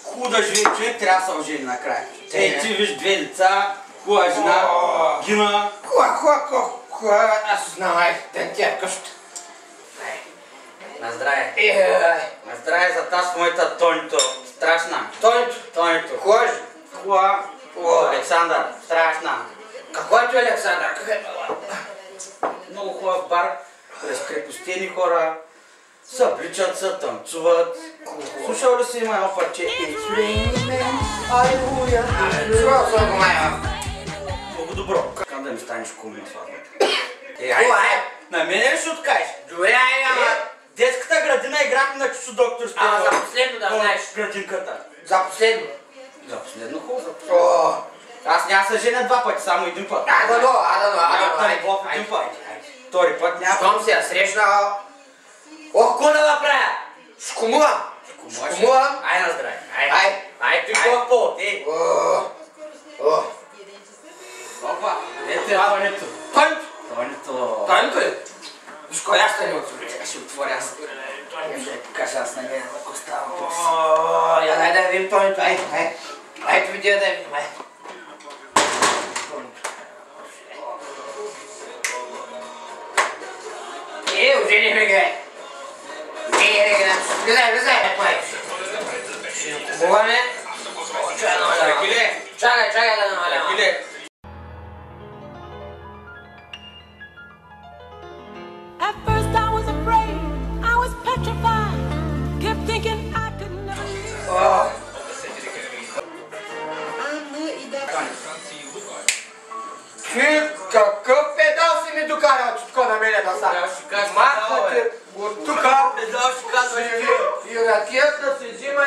Хубаво да живее човек, трябва да се ожени накрая. Ей, ти виж две лица, хубава жена, гина. Хубава, аз знам, тя е къща. На здраве. На здраве за тази моята Тонито. Страшна. Тонито. Кой же? Хубава. Александър. Страшна. Какво е ти, Александър? Много хубав бар. Разкрепостени хора. Събличат се, танцуват. Слушал ли си има едно парче? Алелуя. Слушал съм го, майва. Много добро. Как да ми станеш кум на сватбата? На мене ли ще откажеш? Добре, ама. Детската градина играхме на чусо доктор Стева. Ама за последно да знаеш. Градинката. За последно. За последно хубаво. Аз няма се женя два пъти, само един път. Адано. Един път. Втори път няма. Щом се я срещнал. Ох, ко да направя? Шкумувам. Ай на здраве. Ай, ти хубав повод, ей. Опа, ето е Тонито. Тонито ли? Виж кой аз стане от сури. Ще отворя аз. Кажа аз на нея, ако става въпрос. Я дай да видим Тонито, ай, видя да видим, ожени ме ге. Влизай, Хубаваме. Чакай да намалявам. At first I was afraid, I was petrified, kept thinking I could never live. Ти какъв педал си ми докарал чутко на мене да са? Махна те от тука и ракията се взима